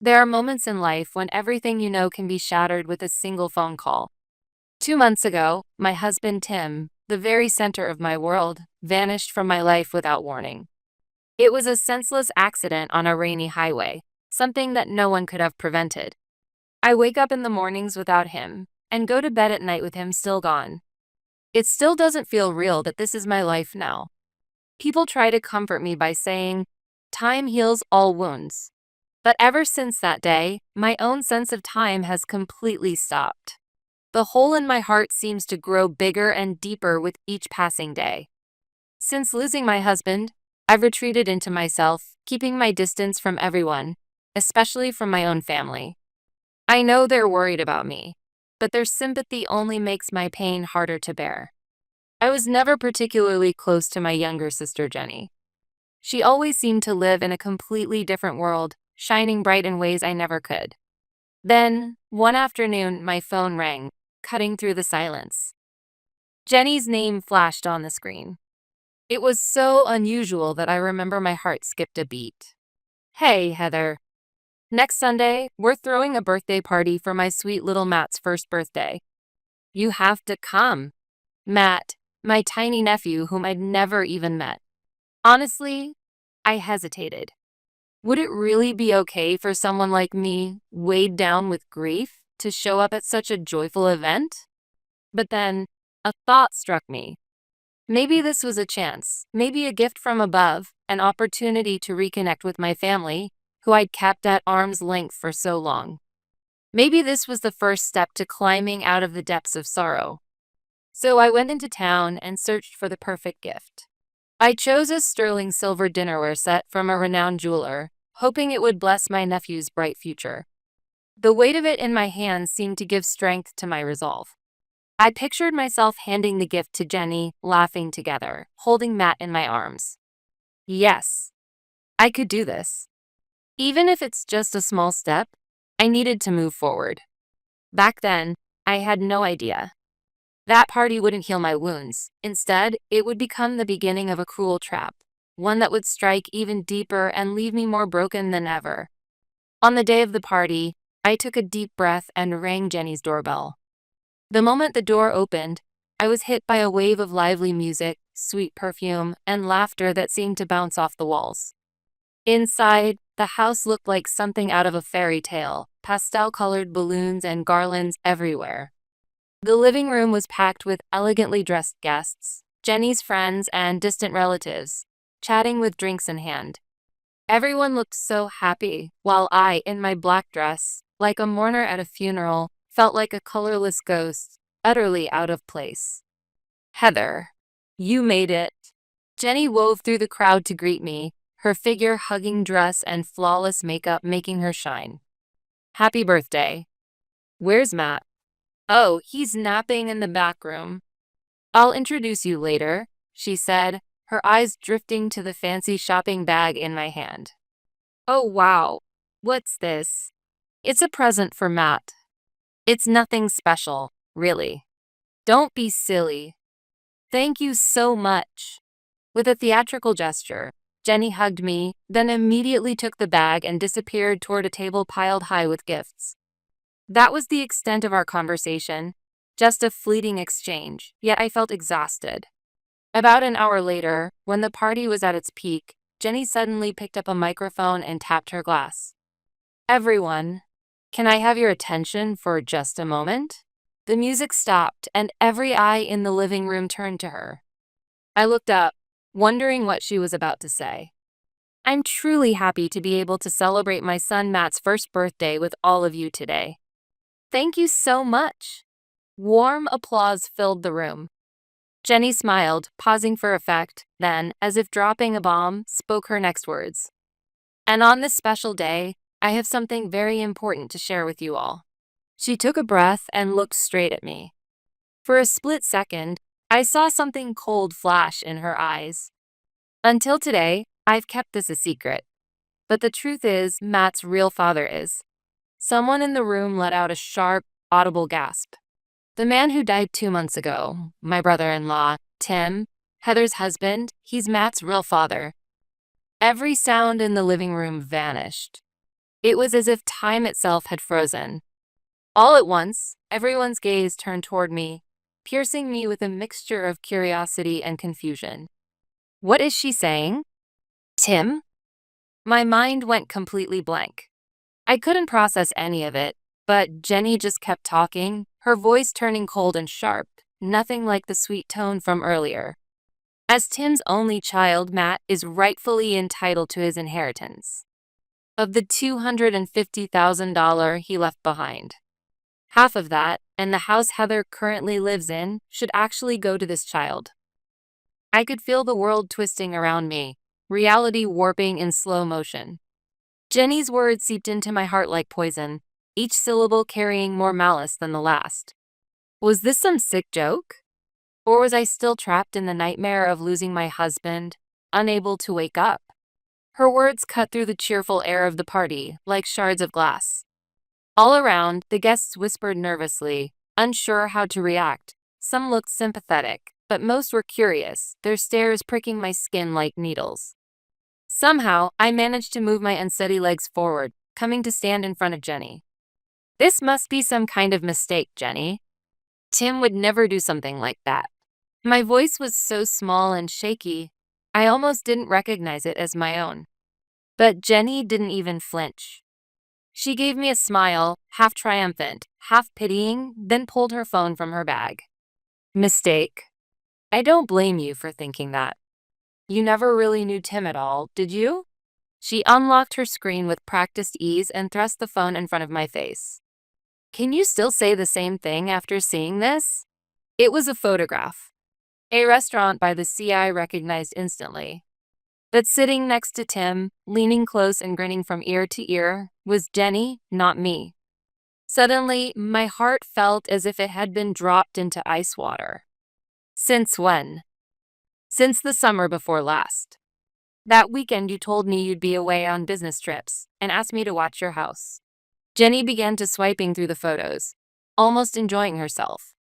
There are moments in life when everything you know can be shattered with a single phone call. 2 months ago, my husband Tim, the very center of my world, vanished from my life without warning. It was a senseless accident on a rainy highway, something that no one could have prevented. I wake up in the mornings without him, and go to bed at night with him still gone. It still doesn't feel real that this is my life now. People try to comfort me by saying, time heals all wounds. But ever since that day, my own sense of time has completely stopped. The hole in my heart seems to grow bigger and deeper with each passing day. Since losing my husband, I've retreated into myself, keeping my distance from everyone, especially from my own family. I know they're worried about me, but their sympathy only makes my pain harder to bear. I was never particularly close to my younger sister Jenny. She always seemed to live in a completely different world, shining bright in ways I never could. Then, one afternoon, my phone rang, cutting through the silence. Jenny's name flashed on the screen. It was so unusual that I remember my heart skipped a beat. Hey, Heather. Next Sunday, we're throwing a birthday party for my sweet little Matt's first birthday. You have to come. Matt, my tiny nephew whom I'd never even met. Honestly, I hesitated. Would it really be okay for someone like me, weighed down with grief, to show up at such a joyful event? But then, a thought struck me. Maybe this was a chance, maybe a gift from above, an opportunity to reconnect with my family, who I'd kept at arm's length for so long. Maybe this was the first step to climbing out of the depths of sorrow. So I went into town and searched for the perfect gift. I chose a sterling silver dinnerware set from a renowned jeweler, hoping it would bless my nephew's bright future. The weight of it in my hands seemed to give strength to my resolve. I pictured myself handing the gift to Jenny, laughing together, holding Matt in my arms. Yes, I could do this. Even if it's just a small step, I needed to move forward. Back then, I had no idea. That party wouldn't heal my wounds. Instead, it would become the beginning of a cruel trap, one that would strike even deeper and leave me more broken than ever. On the day of the party, I took a deep breath and rang Jenny's doorbell. The moment the door opened, I was hit by a wave of lively music, sweet perfume, and laughter that seemed to bounce off the walls. Inside, the house looked like something out of a fairy tale, pastel-colored balloons and garlands everywhere. The living room was packed with elegantly dressed guests, Jenny's friends and distant relatives, chatting with drinks in hand. Everyone looked so happy, while I, in my black dress, like a mourner at a funeral, felt like a colorless ghost, utterly out of place. Heather, you made it. Jenny wove through the crowd to greet me, her figure-hugging dress and flawless makeup making her shine. Happy birthday. Where's Matt? Oh, he's napping in the back room. I'll introduce you later, she said, her eyes drifting to the fancy shopping bag in my hand. Oh wow, what's this? It's a present for Matt. It's nothing special, really. Don't be silly. Thank you so much. With a theatrical gesture, Jenny hugged me, then immediately took the bag and disappeared toward a table piled high with gifts. That was the extent of our conversation, just a fleeting exchange, yet I felt exhausted. About an hour later, when the party was at its peak, Jenny suddenly picked up a microphone and tapped her glass. Everyone, can I have your attention for just a moment? The music stopped, and every eye in the living room turned to her. I looked up, wondering what she was about to say. I'm truly happy to be able to celebrate my son Matt's first birthday with all of you today. Thank you so much. Warm applause filled the room. Jenny smiled, pausing for effect, then, as if dropping a bomb, spoke her next words. And on this special day, I have something very important to share with you all. She took a breath and looked straight at me. For a split second, I saw something cold flash in her eyes. Until today, I've kept this a secret. But the truth is, Matt's real father is. Someone in the room let out a sharp, audible gasp. The man who died 2 months ago, my brother-in-law, Tim, Heather's husband, he's Matt's real father. Every sound in the living room vanished. It was as if time itself had frozen. All at once, everyone's gaze turned toward me, piercing me with a mixture of curiosity and confusion. What is she saying? Tim? My mind went completely blank. I couldn't process any of it, but Jenny just kept talking, her voice turning cold and sharp, nothing like the sweet tone from earlier. As Tim's only child, Matt is rightfully entitled to his inheritance. Of the $250,000 he left behind. Half of that, and the house Heather currently lives in, should actually go to this child. I could feel the world twisting around me, reality warping in slow motion. Jenny's words seeped into my heart like poison, each syllable carrying more malice than the last. Was this some sick joke? Or was I still trapped in the nightmare of losing my husband, unable to wake up? Her words cut through the cheerful air of the party, like shards of glass. All around, the guests whispered nervously, unsure how to react. Some looked sympathetic, but most were curious, their stares pricking my skin like needles. Somehow, I managed to move my unsteady legs forward, coming to stand in front of Jenny. This must be some kind of mistake, Jenny. Tim would never do something like that. My voice was so small and shaky, I almost didn't recognize it as my own. But Jenny didn't even flinch. She gave me a smile, half triumphant, half pitying, then pulled her phone from her bag. Mistake. I don't blame you for thinking that. You never really knew Tim at all, did you? She unlocked her screen with practiced ease and thrust the phone in front of my face. Can you still say the same thing after seeing this? It was a photograph. A restaurant by the sea I recognized instantly. But sitting next to Tim, leaning close and grinning from ear to ear, was Jenny, not me. Suddenly, my heart felt as if it had been dropped into ice water. Since when? Since the summer before last. That weekend you told me you'd be away on business trips and asked me to watch your house. Jenny began to swiping through the photos, almost enjoying herself.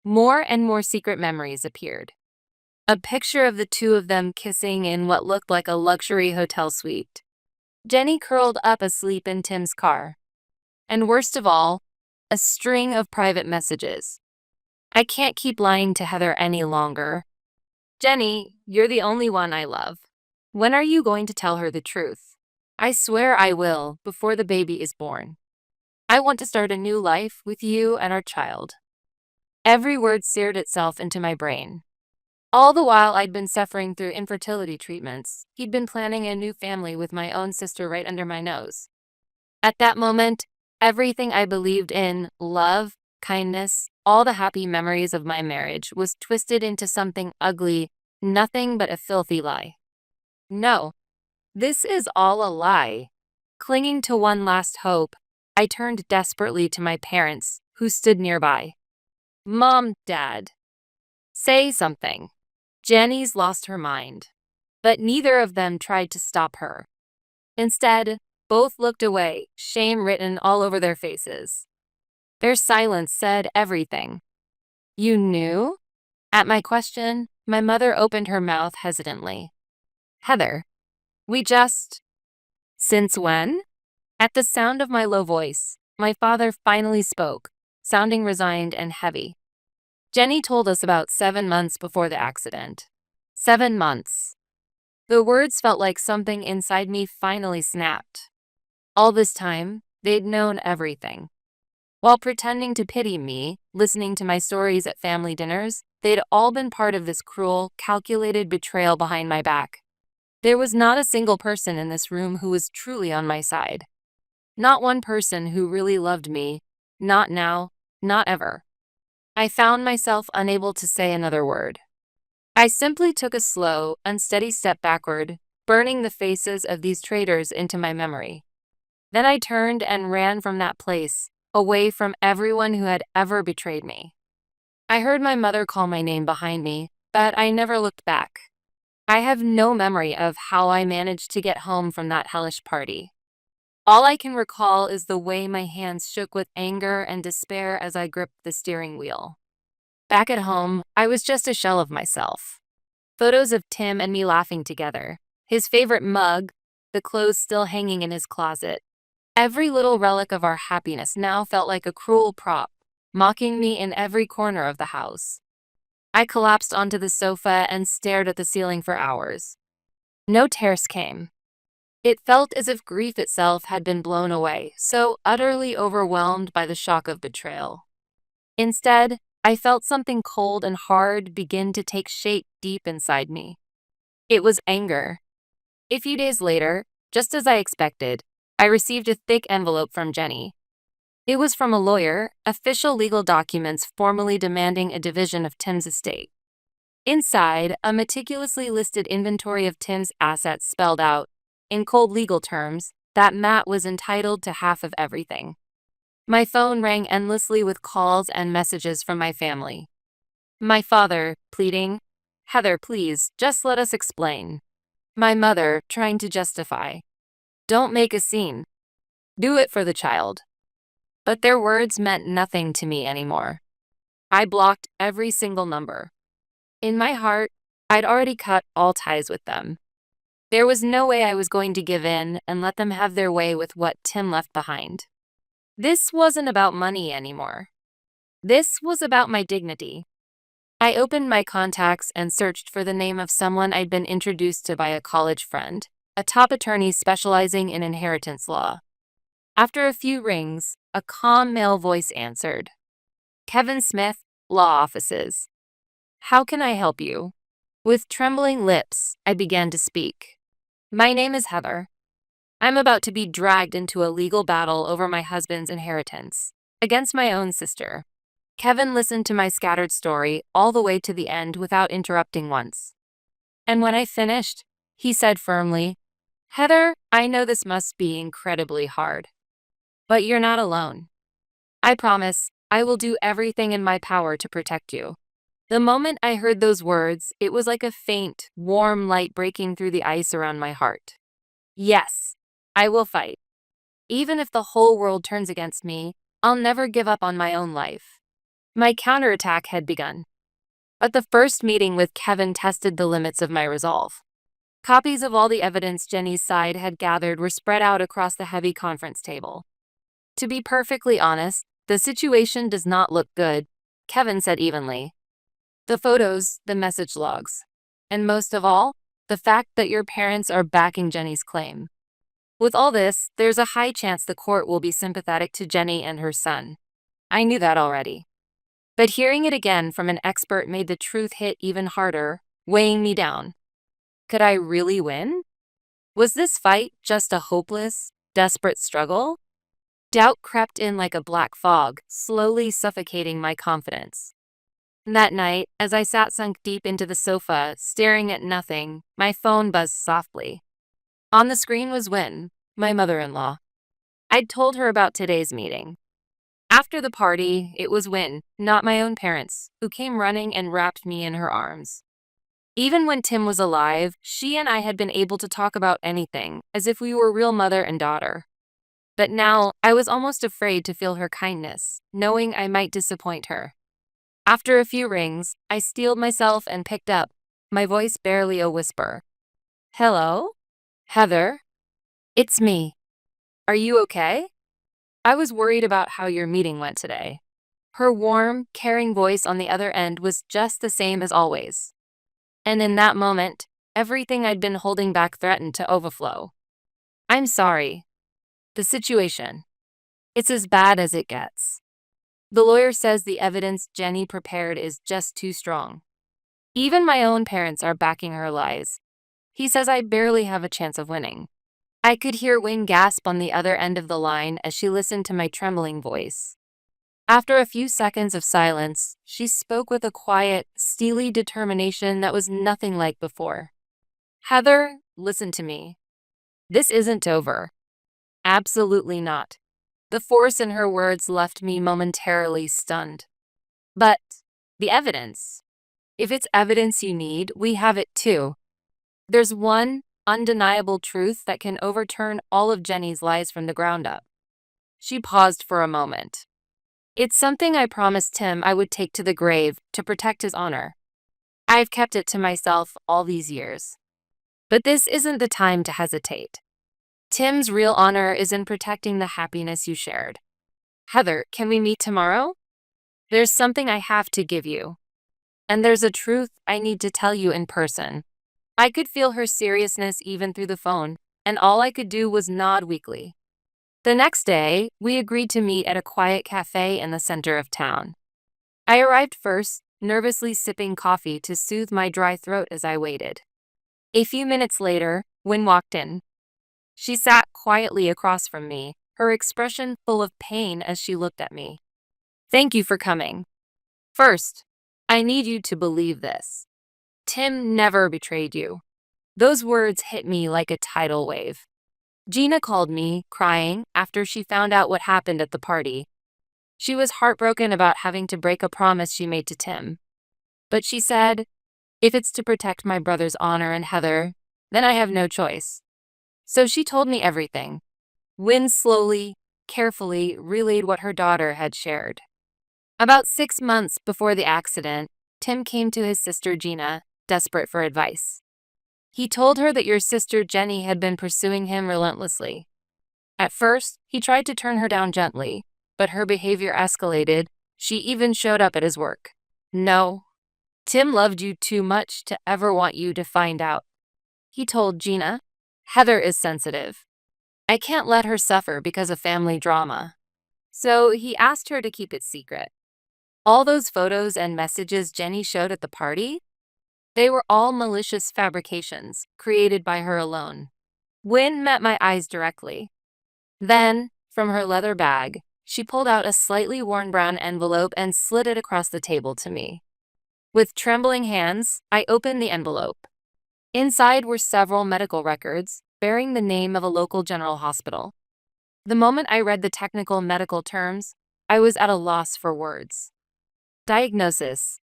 More and more secret memories appeared. A picture of the two of them kissing in what looked like a luxury hotel suite. Jenny curled up asleep in Tim's car. And worst of all, a string of private messages. I can't keep lying to Heather any longer. Jenny, you're the only one I love. When are you going to tell her the truth? I swear I will, before the baby is born. I want to start a new life with you and our child. Every word seared itself into my brain. All the while I'd been suffering through infertility treatments, he'd been planning a new family with my own sister right under my nose. At that moment, everything I believed in, love, kindness, all the happy memories of my marriage, was twisted into something ugly, nothing but a filthy lie. No, this is all a lie. Clinging to one last hope, I turned desperately to my parents, who stood nearby. Mom, Dad. Say something. Jenny's lost her mind. But neither of them tried to stop her. Instead, both looked away, shame written all over their faces. Their silence said everything. You knew? At my question, my mother opened her mouth hesitantly. Heather, we just... Since when? At the sound of my low voice, my father finally spoke, sounding resigned and heavy. Jenny told us about 7 months before the accident. 7 months. The words felt like something inside me finally snapped. All this time, they'd known everything. While pretending to pity me, listening to my stories at family dinners, they'd all been part of this cruel, calculated betrayal behind my back. There was not a single person in this room who was truly on my side. Not one person who really loved me. Not now, not ever. I found myself unable to say another word. I simply took a slow, unsteady step backward, burning the faces of these traitors into my memory. Then I turned and ran from that place, away from everyone who had ever betrayed me. I heard my mother call my name behind me, but I never looked back. I have no memory of how I managed to get home from that hellish party. All I can recall is the way my hands shook with anger and despair as I gripped the steering wheel. Back at home, I was just a shell of myself. Photos of Tim and me laughing together, his favorite mug, the clothes still hanging in his closet. Every little relic of our happiness now felt like a cruel prop, mocking me in every corner of the house. I collapsed onto the sofa and stared at the ceiling for hours. No tears came. It felt as if grief itself had been blown away, so utterly overwhelmed by the shock of betrayal. Instead, I felt something cold and hard begin to take shape deep inside me. It was anger. A few days later, just as I expected, I received a thick envelope from Jenny. It was from a lawyer, official legal documents formally demanding a division of Tim's estate. Inside, a meticulously listed inventory of Tim's assets spelled out, in cold legal terms, that Matt was entitled to half of everything. My phone rang endlessly with calls and messages from my family. My father, pleading, "Heather, please, just let us explain." My mother, trying to justify, "Don't make a scene. Do it for the child." But their words meant nothing to me anymore. I blocked every single number. In my heart, I'd already cut all ties with them. There was no way I was going to give in and let them have their way with what Tim left behind. This wasn't about money anymore. This was about my dignity. I opened my contacts and searched for the name of someone I'd been introduced to by a college friend, a top attorney specializing in inheritance law. After a few rings, a calm male voice answered. "Kevin Smith, Law Offices. How can I help you?" With trembling lips, I began to speak. "My name is Heather. I'm about to be dragged into a legal battle over my husband's inheritance, against my own sister." Kevin listened to my scattered story all the way to the end without interrupting once. And when I finished, he said firmly, "Heather, I know this must be incredibly hard. But you're not alone. I promise, I will do everything in my power to protect you." The moment I heard those words, it was like a faint, warm light breaking through the ice around my heart. Yes, I will fight. Even if the whole world turns against me, I'll never give up on my own life. My counterattack had begun. But the first meeting with Kevin tested the limits of my resolve. Copies of all the evidence Jenny's side had gathered were spread out across the heavy conference table. "To be perfectly honest, the situation does not look good," Kevin said evenly. "The photos, the message logs, and most of all, the fact that your parents are backing Jenny's claim. With all this, there's a high chance the court will be sympathetic to Jenny and her son. I knew that already. But hearing it again from an expert made the truth hit even harder, weighing me down. Could I really win? Was this fight just a hopeless, desperate struggle? Doubt crept in like a black fog, slowly suffocating my confidence. That night, as I sat sunk deep into the sofa, staring at nothing, my phone buzzed softly. On the screen was Wynne, my mother-in-law. I'd told her about today's meeting. After the party, it was Wynne, not my own parents, who came running and wrapped me in her arms. Even when Tim was alive, she and I had been able to talk about anything, as if we were real mother and daughter. But now, I was almost afraid to feel her kindness, knowing I might disappoint her. After a few rings, I steeled myself and picked up, my voice barely a whisper. "Hello? Heather? It's me. Are you okay? I was worried about how your meeting went today." Her warm, caring voice on the other end was just the same as always. And in that moment, everything I'd been holding back threatened to overflow. "I'm sorry. The situation. It's as bad as it gets. The lawyer says the evidence Jenny prepared is just too strong. Even my own parents are backing her lies. He says I barely have a chance of winning." I could hear Wynne gasp on the other end of the line as she listened to my trembling voice. After a few seconds of silence, she spoke with a quiet, steely determination that was nothing like before. "Heather, listen to me. This isn't over. Absolutely not." The force in her words left me momentarily stunned. "But the evidence. If it's evidence you need, we have it too. There's one undeniable truth that can overturn all of Jenny's lies from the ground up." She paused for a moment. "It's something I promised Tim I would take to the grave to protect his honor. I've kept it to myself all these years. But this isn't the time to hesitate. Tim's real honor is in protecting the happiness you shared. Heather, can we meet tomorrow? There's something I have to give you. And there's a truth I need to tell you in person. I could feel her seriousness even through the phone, and all I could do was nod weakly. The next day, we agreed to meet at a quiet cafe in the center of town. I arrived first, nervously sipping coffee to soothe my dry throat as I waited. A few minutes later, Wynne walked in. She sat quietly across from me, her expression full of pain as she looked at me. Thank you for coming. First, I need you to believe this. Tim never betrayed you. Those words hit me like a tidal wave. Gina called me, crying, after she found out what happened at the party. She was heartbroken about having to break a promise she made to Tim. But she said, if it's to protect my brother's honor and Heather, then I have no choice. So she told me everything. Wynne slowly, carefully relayed what her daughter had shared. About 6 months before the accident, Tim came to his sister Gina, desperate for advice. He told her that your sister Jenny had been pursuing him relentlessly. At first, he tried to turn her down gently, but her behavior escalated. She even showed up at his work. No, Tim loved you too much to ever want you to find out. He told Gina, Heather is sensitive. I can't let her suffer because of family drama. So he asked her to keep it secret. All those photos and messages Jenny showed at the party? They were all malicious fabrications, created by her alone. Wynne met my eyes directly. Then, from her leather bag, she pulled out a slightly worn brown envelope and slid it across the table to me. With trembling hands, I opened the envelope. Inside were several medical records, bearing the name of a local general hospital. The moment I read the technical medical terms, I was at a loss for words. Diagnosis: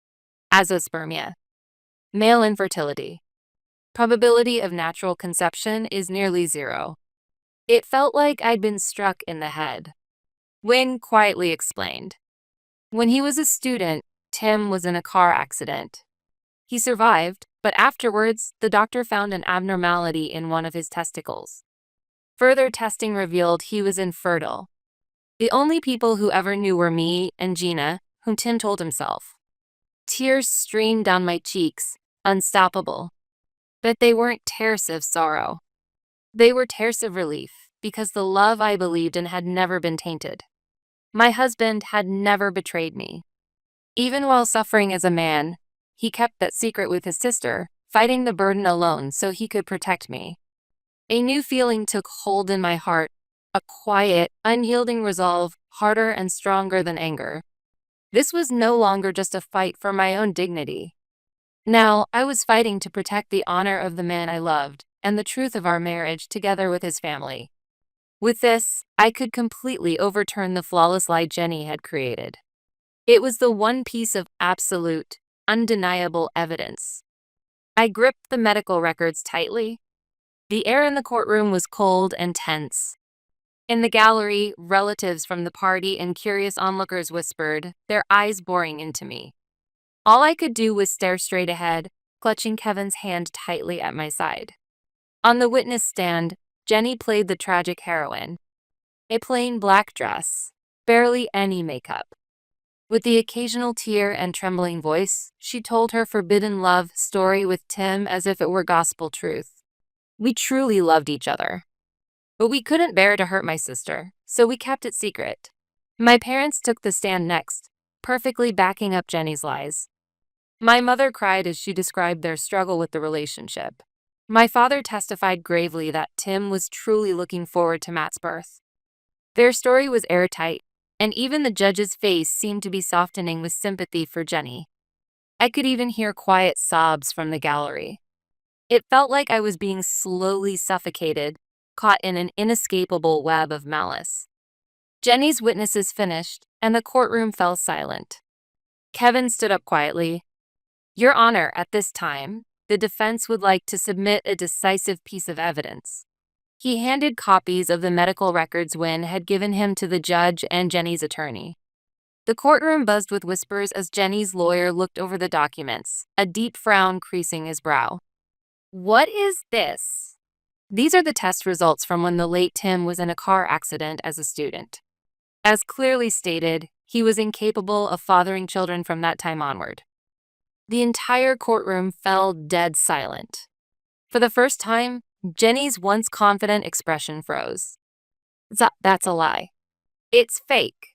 azoospermia. Male infertility. Probability of natural conception is nearly 0. It felt like I'd been struck in the head. Wynne quietly explained. When he was a student, Tim was in a car accident. He survived, but afterwards, the doctor found an abnormality in one of his testicles. Further testing revealed he was infertile. The only people who ever knew were me and Gina, whom Tim told himself. Tears streamed down my cheeks, unstoppable. But they weren't tears of sorrow. They were tears of relief, because the love I believed in had never been tainted. My husband had never betrayed me. Even while suffering as a man, he kept that secret with his sister, fighting the burden alone so he could protect me. A new feeling took hold in my heart, a quiet, unyielding resolve, harder and stronger than anger. This was no longer just a fight for my own dignity. Now, I was fighting to protect the honor of the man I loved, and the truth of our marriage together with his family. With this, I could completely overturn the flawless lie Jenny had created. It was the one piece of absolute, undeniable evidence. I gripped the medical records tightly. The air in the courtroom was cold and tense. In the gallery, relatives from the party and curious onlookers whispered, their eyes boring into me. All I could do was stare straight ahead, clutching Kevin's hand tightly at my side. On the witness stand, Jenny played the tragic heroine. A plain black dress, barely any makeup. With the occasional tear and trembling voice, she told her forbidden love story with Tim as if it were gospel truth. We truly loved each other. But we couldn't bear to hurt my sister, so we kept it secret. My parents took the stand next, perfectly backing up Jenny's lies. My mother cried as she described their struggle with the relationship. My father testified gravely that Tim was truly looking forward to Matt's birth. Their story was airtight, and even the judge's face seemed to be softening with sympathy for Jenny. I could even hear quiet sobs from the gallery. It felt like I was being slowly suffocated, caught in an inescapable web of malice. Jenny's witnesses finished, and the courtroom fell silent. Kevin stood up quietly. Your Honor, at this time, the defense would like to submit a decisive piece of evidence. He handed copies of the medical records Wynne had given him to the judge and Jenny's attorney. The courtroom buzzed with whispers as Jenny's lawyer looked over the documents, a deep frown creasing his brow. What is this? These are the test results from when the late Tim was in a car accident as a student. As clearly stated, he was incapable of fathering children from that time onward. The entire courtroom fell dead silent. For the first time, Jenny's once confident expression froze. That's a lie. It's fake.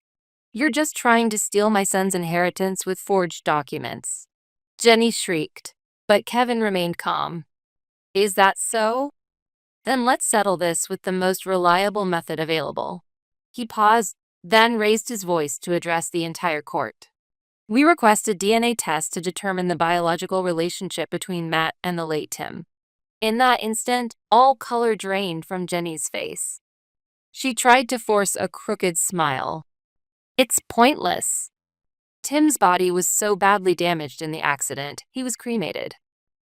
You're just trying to steal my son's inheritance with forged documents. Jenny shrieked, but Kevin remained calm. Is that so? Then let's settle this with the most reliable method available. He paused, then raised his voice to address the entire court. We request a DNA test to determine the biological relationship between Matt and the late Tim. In that instant, all color drained from Jenny's face. She tried to force a crooked smile. It's pointless. Tim's body was so badly damaged in the accident, he was cremated.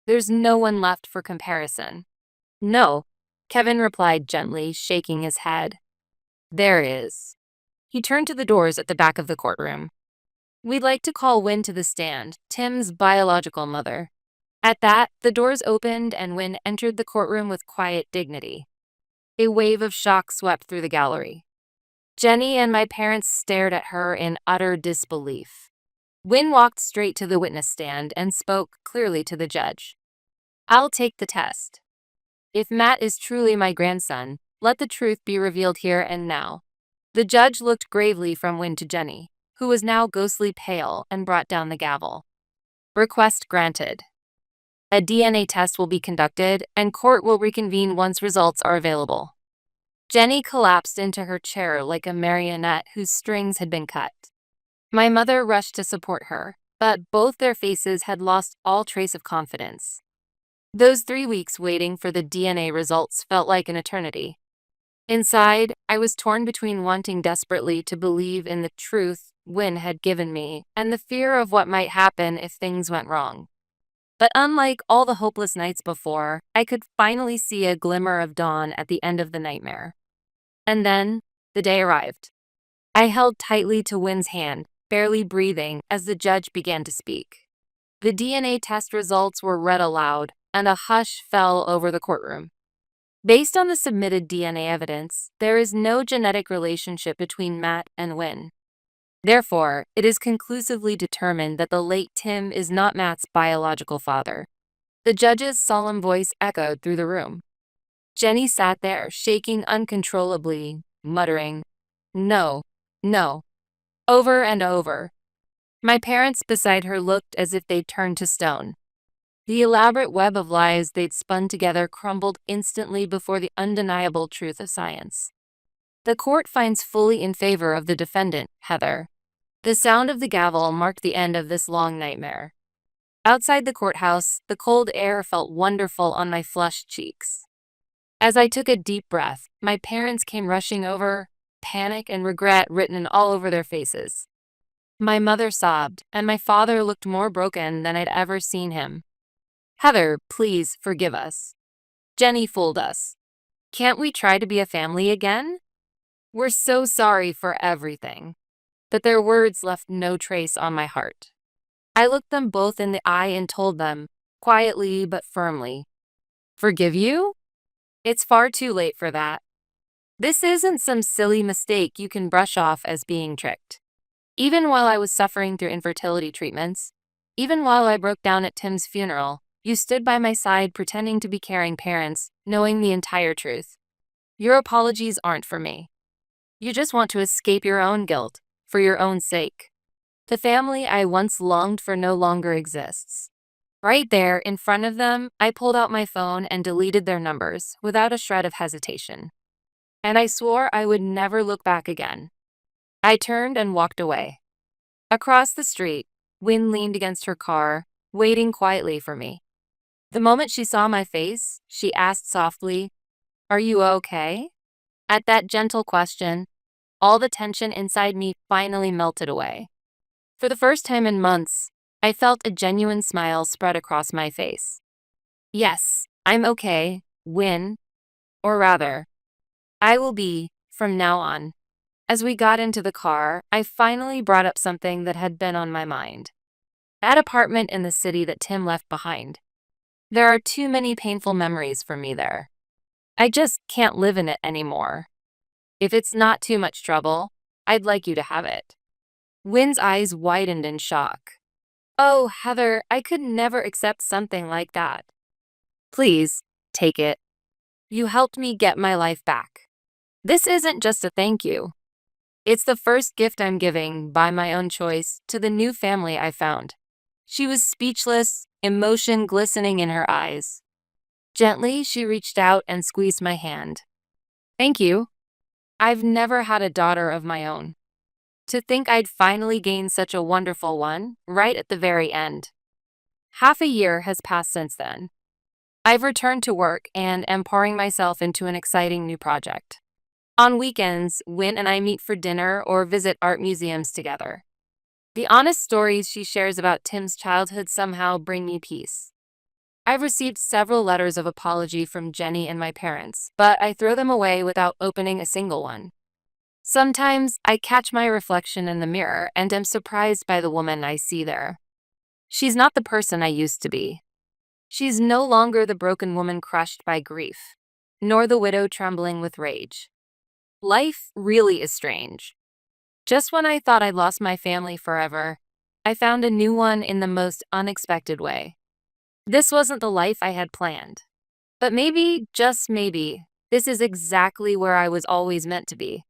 There's no one left for comparison. No, Kevin replied gently, shaking his head. There is. He turned to the doors at the back of the courtroom. We'd like to call Wynn to the stand, Tim's biological mother. At that, the doors opened and Wynn entered the courtroom with quiet dignity. A wave of shock swept through the gallery. Jenny and my parents stared at her in utter disbelief. Wynn walked straight to the witness stand and spoke clearly to the judge. I'll take the test. If Matt is truly my grandson, let the truth be revealed here and now. The judge looked gravely from Wynn to Jenny, who was now ghostly pale, and brought down the gavel. Request granted. A DNA test will be conducted, and court will reconvene once results are available. Jenny collapsed into her chair like a marionette whose strings had been cut. My mother rushed to support her, but both their faces had lost all trace of confidence. Those 3 weeks waiting for the DNA results felt like an eternity. Inside, I was torn between wanting desperately to believe in the truth Wynn had given me and the fear of what might happen if things went wrong. But unlike all the hopeless nights before, I could finally see a glimmer of dawn at the end of the nightmare. And then, the day arrived. I held tightly to Wynn's hand, barely breathing, as the judge began to speak. The DNA test results were read aloud, and a hush fell over the courtroom. Based on the submitted DNA evidence, there is no genetic relationship between Matt and Wynn. Therefore, it is conclusively determined that the late Tim is not Matt's biological father. The judge's solemn voice echoed through the room. Jenny sat there, shaking uncontrollably, muttering, "No, no," over and over. My parents beside her looked as if they'd turned to stone. The elaborate web of lies they'd spun together crumbled instantly before the undeniable truth of science. The court finds fully in favor of the defendant, Heather. The sound of the gavel marked the end of this long nightmare. Outside the courthouse, the cold air felt wonderful on my flushed cheeks. As I took a deep breath, my parents came rushing over, panic and regret written all over their faces. My mother sobbed, and my father looked more broken than I'd ever seen him. Heather, please forgive us. Jenny fooled us. Can't we try to be a family again? We're so sorry for everything. But their words left no trace on my heart. I looked them both in the eye and told them, quietly but firmly, forgive you? It's far too late for that. This isn't some silly mistake you can brush off as being tricked. Even while I was suffering through infertility treatments, even while I broke down at Tim's funeral, you stood by my side pretending to be caring parents, knowing the entire truth. Your apologies aren't for me. You just want to escape your own guilt, for your own sake. The family I once longed for no longer exists. Right there, in front of them, I pulled out my phone and deleted their numbers, without a shred of hesitation. And I swore I would never look back again. I turned and walked away. Across the street, Wynn leaned against her car, waiting quietly for me. The moment she saw my face, she asked softly, "Are you okay?" At that gentle question, all the tension inside me finally melted away. For the first time in months, I felt a genuine smile spread across my face. Yes, I'm okay, Wynn. Or rather, I will be, from now on. As we got into the car, I finally brought up something that had been on my mind. That apartment in the city that Tim left behind. There are too many painful memories for me there. I just can't live in it anymore. If it's not too much trouble, I'd like you to have it. Wynn's eyes widened in shock. Oh, Heather, I could never accept something like that. Please, take it. You helped me get my life back. This isn't just a thank you. It's the first gift I'm giving, by my own choice, to the new family I found. She was speechless, emotion glistening in her eyes. Gently, she reached out and squeezed my hand. Thank you. I've never had a daughter of my own. To think I'd finally gained such a wonderful one, right at the very end. Half a year has passed since then. I've returned to work and am pouring myself into an exciting new project. On weekends, Wynn and I meet for dinner or visit art museums together. The honest stories she shares about Tim's childhood somehow bring me peace. I've received several letters of apology from Jenny and my parents, but I throw them away without opening a single one. Sometimes I catch my reflection in the mirror and am surprised by the woman I see there. She's not the person I used to be. She's no longer the broken woman crushed by grief, nor the widow trembling with rage. Life really is strange. Just when I thought I'd lost my family forever, I found a new one in the most unexpected way. This wasn't the life I had planned. But maybe, just maybe, this is exactly where I was always meant to be.